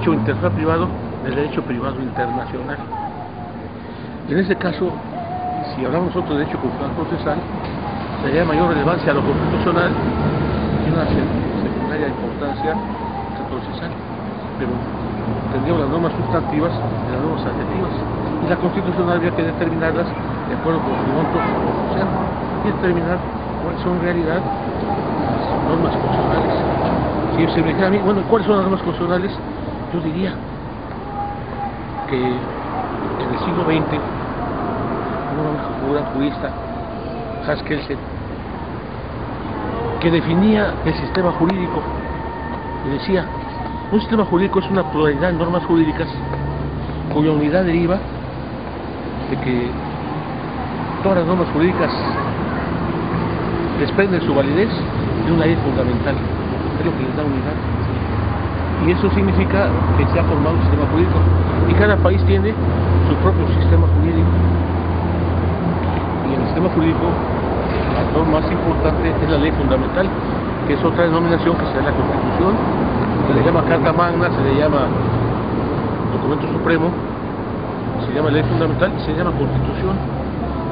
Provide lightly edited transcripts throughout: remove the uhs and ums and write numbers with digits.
derecho internacional privado del derecho privado internacional. En este caso, si hablamos nosotros de derecho constitucional procesal, daría mayor relevancia a lo constitucional y una secundaria importancia al procesal, pero tendríamos las normas sustantivas y las normas adjetivas, y la constitucional habría que determinarlas de acuerdo con los montos o sea, y determinar cuáles son en realidad las normas constitucionales. Si se me dijera a mí, bueno, ¿cuáles son las normas constitucionales? Yo diría que en el siglo XX una jurista, Haskell, que definía el sistema jurídico y decía: un sistema jurídico es una pluralidad de normas jurídicas cuya unidad deriva de que todas las normas jurídicas desprenden su validez de una ley fundamental, es lo que les da unidad. Y eso significa que se ha formado un sistema jurídico y cada país tiene su propio sistema jurídico. Y en el sistema jurídico la norma más importante es la ley fundamental, que es otra denominación que se da en la Constitución, se le llama Carta Magna, se le llama Documento Supremo, se llama ley fundamental y se llama Constitución.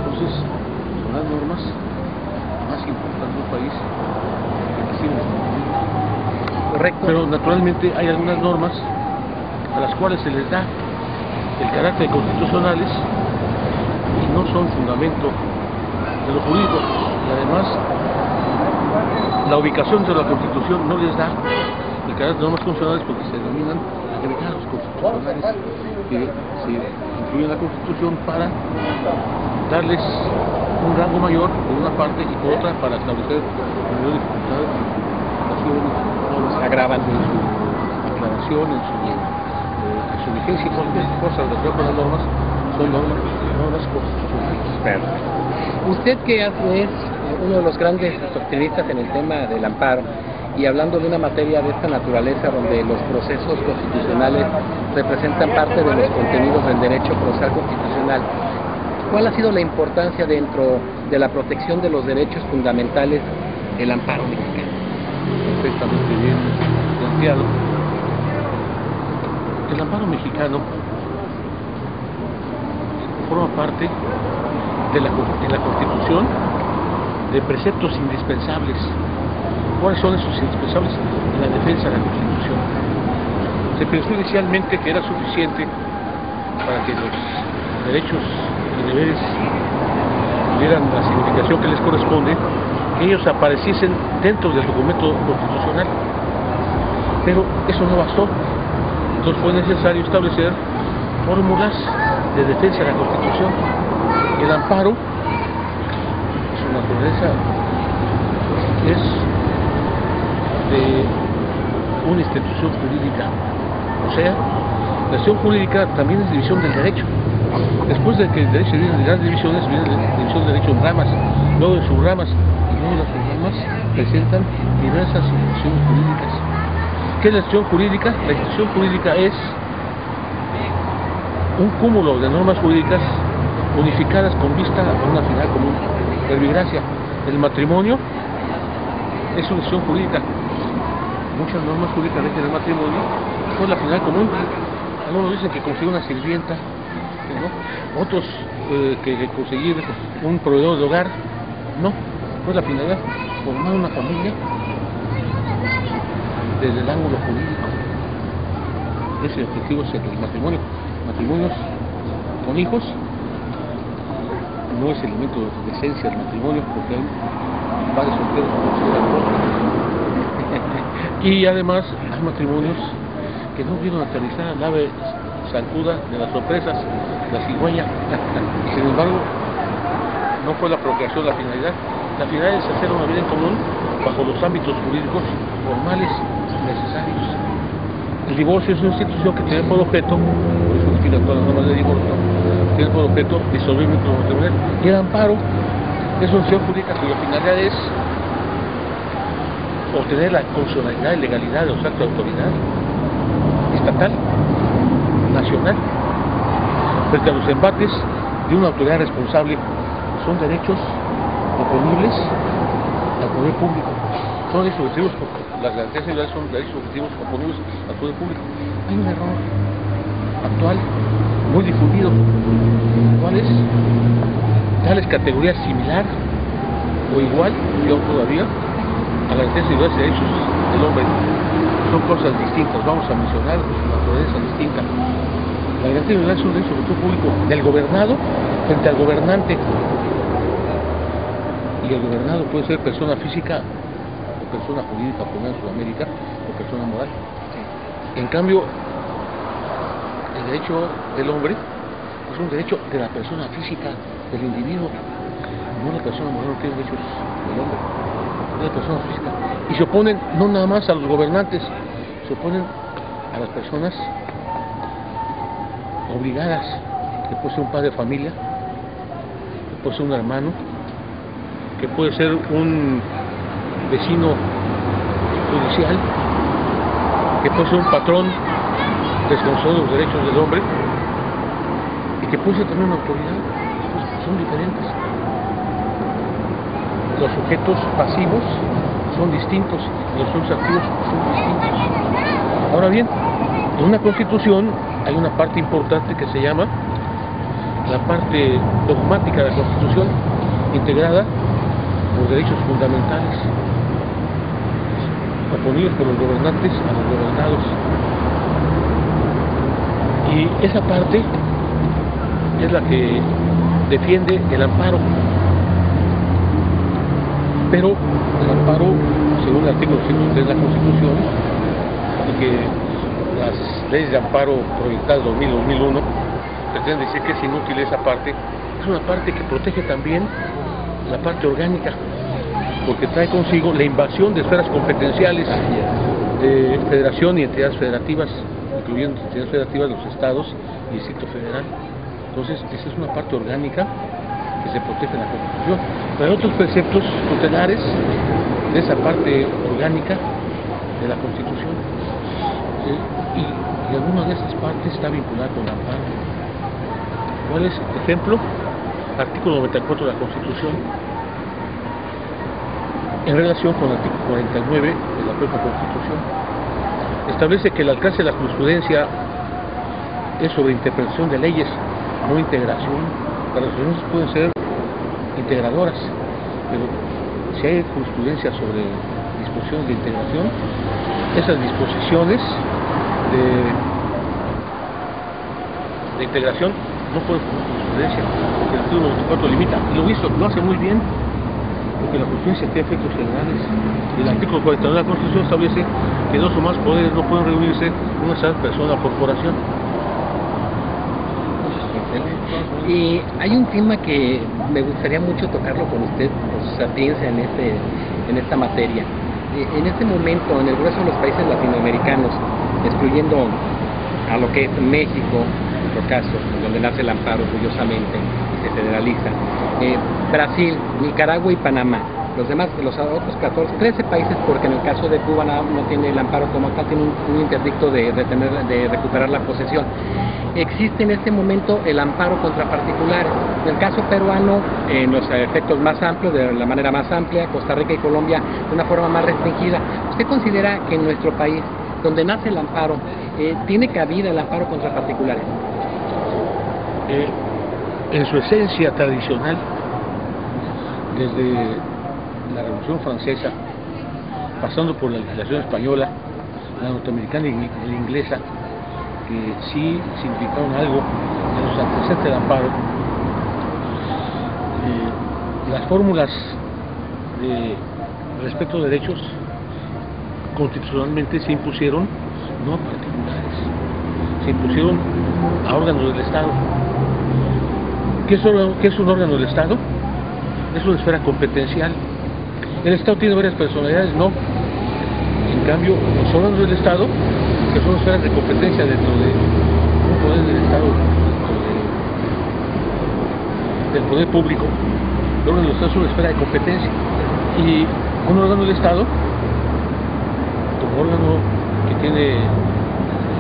Entonces son las normas más importantes del país que decimos. Correcto. Pero naturalmente hay algunas normas a las cuales se les da el carácter de constitucionales y no son fundamento de lo jurídico, y además la ubicación de la Constitución no les da el carácter de normas constitucionales porque se denominan agregados constitucionales que se incluyen en la Constitución para darles un rango mayor por una parte y por otra para establecer mayor dificultad en su aplicación, se agravan en su declaración, en su vigencia y cualquier cosa relacionada con las normas son normas constitucionales. Usted, que es uno de los grandes doctrinistas en el tema del amparo, y hablando de una materia de esta naturaleza donde los procesos constitucionales representan parte de los contenidos del derecho procesal constitucional, ¿cuál ha sido la importancia dentro de la protección de los derechos fundamentales del amparo mexicano? Perfectamente bien planteado. El amparo mexicano forma parte de la Constitución de preceptos indispensables. ¿Cuáles son esos indispensables? En la defensa de la Constitución. Se pensó inicialmente que era suficiente para que los derechos y deberes tuvieran la significación que les corresponde, que ellos apareciesen dentro del documento constitucional, pero eso no bastó. Entonces fue necesario establecer fórmulas de defensa de la Constitución. El amparo, su naturaleza, es de una institución jurídica, o sea, la acción jurídica también es división del derecho. Después de que el derecho divide en grandes divisiones, viene la división del derecho en ramas, luego en subramas, y luego las subramas presentan diversas instituciones jurídicas. ¿Qué es la institución jurídica? La institución jurídica es un cúmulo de normas jurídicas unificadas con vista a una final común. Verbigracia, el matrimonio es una institución jurídica. Muchas normas jurídicas rigen el matrimonio por la final común. Algunos dicen que conseguir una sirvienta, ¿no? Otros que conseguir un proveedor de hogar. No, pues la finalidad, formar una familia desde el ángulo jurídico. Ese es el objetivo del matrimonio. Matrimonios con hijos no es el elemento de esencia del matrimonio, porque hay padres solteros que consideran y además hay matrimonios que no vieron aterrizar al ave zancuda de las sorpresas, la cigüeña. Sin embargo, no fue la procreación la finalidad. La finalidad es hacer una vida en común bajo los ámbitos jurídicos formales necesarios. El divorcio es una institución que tiene por objeto, por eso define todas las normas de divorcio, tiene por objeto disolver vínculos matrimoniales. Y el amparo es una institución jurídica cuya finalidad es obtener la constitucionalidad y legalidad de los actos de autoridad estatal, nacional, frente a los embates de una autoridad responsable. Son derechos oponibles al poder público. son derechos subjetivos, las garantías individuales son derechos subjetivos oponibles al poder público. Hay un error actual, muy difundido. ¿Cuál es? Darles categoría similar o igual, y aún todavía, a las garantías individuales de derechos del hombre. Son cosas distintas, vamos a mencionar una naturaleza distinta. La garantía individual es un derecho subjetivo público del gobernado frente al gobernante. Y el gobernado puede ser persona física o persona jurídica, como en Sudamérica, o persona moral. En cambio, el derecho del hombre es un derecho de la persona física, del individuo. No la persona moral no tiene derechos del hombre, es la persona física. Y se oponen no nada más a los gobernantes, se oponen a las personas obligadas, que puede ser un padre de familia, que puede ser un hermano, que puede ser un vecino judicial, que puede ser un patrón desconocedor de los derechos del hombre, y que puede ser también una autoridad. Son diferentes. Los sujetos pasivos son distintos y los sujetos activos son distintos. Ahora bien, en una constitución hay una parte importante que se llama la parte dogmática de la constitución, integrada por derechos fundamentales, oponibles por los gobernantes a los gobernados. Y esa parte es la que defiende el amparo. Pero el amparo, según el artículo 103 de la Constitución, y que las leyes de amparo proyectadas 2000-2001 pretenden decir que es inútil esa parte, es una parte que protege también la parte orgánica, porque trae consigo la invasión de esferas competenciales de federación y entidades federativas, incluyendo entidades federativas de los estados y Distrito Federal. Entonces, esa es una parte orgánica que se protege en la Constitución. Pero hay otros preceptos tutelares de esa parte orgánica de la Constitución. Y alguna de estas partes está vinculada con el amparo. ¿Cuál es? Ejemplo, artículo 94 de la Constitución, en relación con el artículo 49 de la propia Constitución, establece que el alcance de la jurisprudencia es sobre interpretación de leyes, no integración. Las resoluciones pueden ser integradoras, pero si hay jurisprudencia sobre disposiciones de integración, esas disposiciones de integración no pueden poner jurisprudencia, porque el artículo 94 limita, y lo hace muy bien, porque la jurisprudencia tiene efectos generales. Y el artículo 49 de la Constitución establece que dos o más poderes no pueden reunirse en una sola persona o corporación. Y hay un tema que me gustaría mucho tocarlo con usted, por su sapiencia en esta materia. En este momento, en el grueso de los países latinoamericanos, excluyendo a lo que es México, en otro caso, donde nace el amparo orgullosamente y se federaliza, Brasil, Nicaragua y Panamá, los otros 13 países, porque en el caso de Cuba no tiene el amparo como tal, tiene un interdicto de recuperar la posesión. Existe en este momento el amparo contra particulares. En el caso peruano, en los efectos más amplios, de la manera más amplia, Costa Rica y Colombia de una forma más restringida. ¿Usted considera que en nuestro país, donde nace el amparo, tiene cabida el amparo contra particulares? En su esencia tradicional, desde la Revolución Francesa, pasando por la legislación española, la norteamericana y la inglesa, que sí significaron algo en los antecedentes del amparo, las fórmulas de respecto a derechos constitucionalmente se impusieron no a particulares, se impusieron a órganos del Estado. ¿Qué es un órgano del Estado? Es una esfera competencial. El Estado tiene varias personalidades, no. En cambio, los órganos del Estado, que son esferas de competencia dentro de un poder del Estado, del poder público, el órgano del Estado es una esfera de competencia. Y un órgano del Estado, como órgano que tiene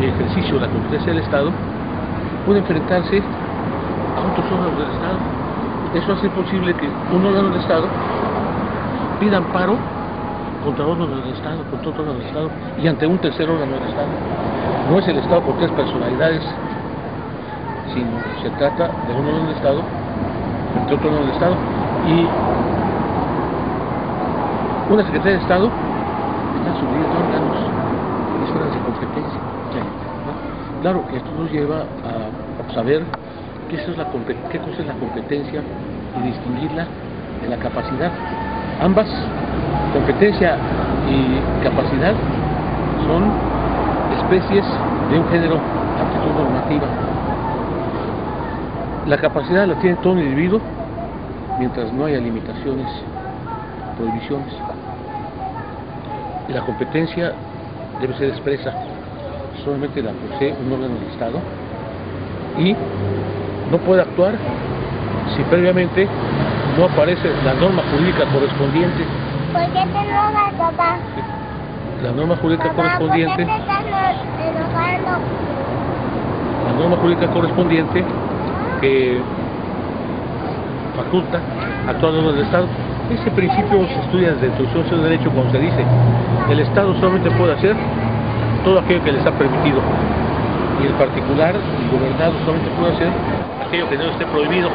el ejercicio de la competencia del Estado, puede enfrentarse a otros órganos del Estado. Eso hace posible que un órgano del Estado pida amparo contra órganos del Estado, contra otro órgano del Estado y ante un tercer órgano del Estado. No es el Estado por tres personalidades, sino se trata de un órgano del Estado ante otro órgano del Estado. Y una Secretaría de Estado está subdividida en órganos y esferas de competencia. ¿No? Claro, esto nos lleva a saber qué cosa es la competencia y distinguirla de la capacidad. Ambas, competencia y capacidad, son especies de un género, aptitud normativa. La capacidad la tiene todo un individuo mientras no haya limitaciones, prohibiciones. Y la competencia debe ser expresa, solamente la posee un órgano del Estado y no puede actuar si previamente no aparece la norma jurídica correspondiente. ¿Por qué te enojas, papá? La norma jurídica correspondiente. ¿Por qué te estás enojando? La norma jurídica correspondiente que faculta a todos los del Estado. Ese principio se estudia desde la introducción del derecho cuando se dice el Estado solamente puede hacer todo aquello que le está permitido y el particular, el gobernado, solamente puede hacer aquello que no esté prohibido.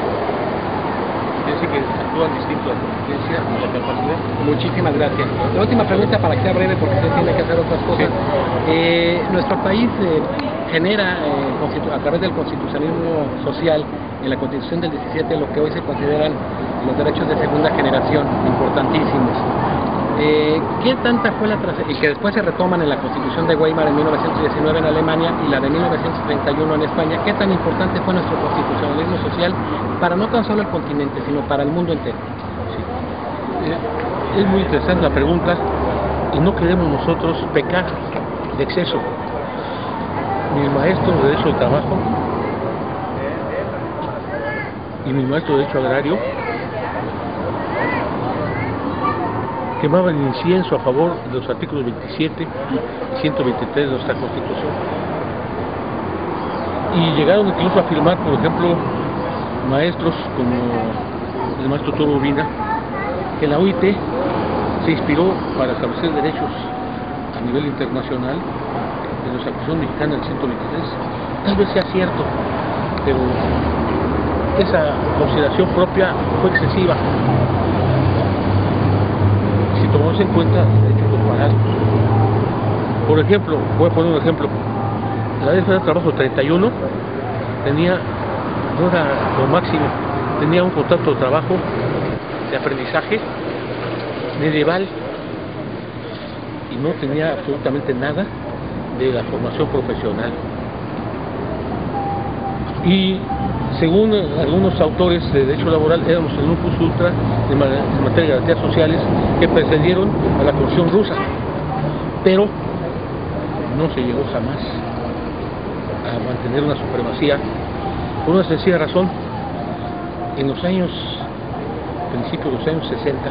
Es decir, que actúan distinto a la competencia y la capacidad. Muchísimas gracias. La última pregunta, para que sea breve, porque usted tiene que hacer otras cosas. Nuestro país genera, a través del constitucionalismo social, en la Constitución del 17, lo que hoy se consideran los derechos de segunda generación, importantísimos. ¿Qué tanta fue la y que después se retoman en la Constitución de Weimar en 1919 en Alemania y la de 1931 en España? ¿Qué tan importante fue nuestro constitucionalismo social para no tan solo el continente, sino para el mundo entero? Sí. Es muy interesante la pregunta y no queremos nosotros pecar de exceso. Mis maestros de Derecho del Trabajo y mis maestros de Derecho Agrario quemaban incienso a favor de los artículos 27 y 123 de nuestra Constitución. Y llegaron incluso a afirmar, por ejemplo, maestros como el maestro Toro Urbina, que la OIT se inspiró para establecer derechos a nivel internacional de nuestra Constitución mexicana del 123. Tal vez sea cierto, pero esa consideración propia fue excesiva. Si tomamos en cuenta derechos comparados. Por ejemplo, voy a poner un ejemplo. La Ley Federal de Trabajo 31 tenía, no era lo máximo, tenía un contrato de trabajo de aprendizaje medieval y no tenía absolutamente nada de la formación profesional. Y según algunos autores de derecho laboral, éramos el lupus ultra en materia de garantías sociales que precedieron a la Constitución rusa, pero no se llegó jamás a mantener una supremacía por una sencilla razón. En los años, principios de los años 60,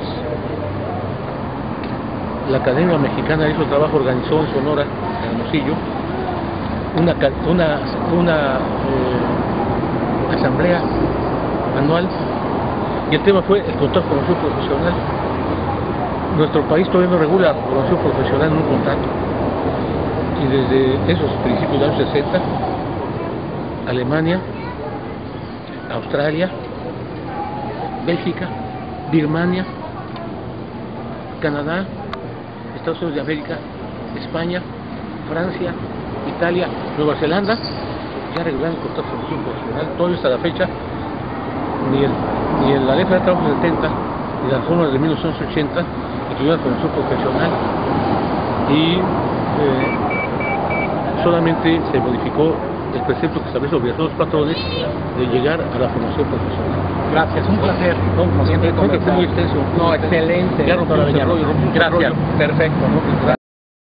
la Academia Mexicana de Derecho del Trabajo organizó en Sonora, en Hermosillo, una asamblea anual y el tema fue el contrato de formación profesional. Nuestro país todavía no regula la formación profesional en un contrato y desde esos principios de los años 60 Alemania, Australia, Bélgica, Birmania, Canadá, Estados Unidos de América, España, Francia, Italia, Nueva Zelanda ya regularon el contrato de formación profesional. Todavía hasta la fecha ni en la Ley Federal de Trabajo del 70 ni las reformas de 1980 incluyeron la formación profesional y solamente se modificó el precepto que establece la obligación de los patrones de llegar a la formación profesional. Gracias, un placer. No, como siempre, creo que fue muy extenso. No, excelente. Ya rompimos el rollo, Gracias, perfecto.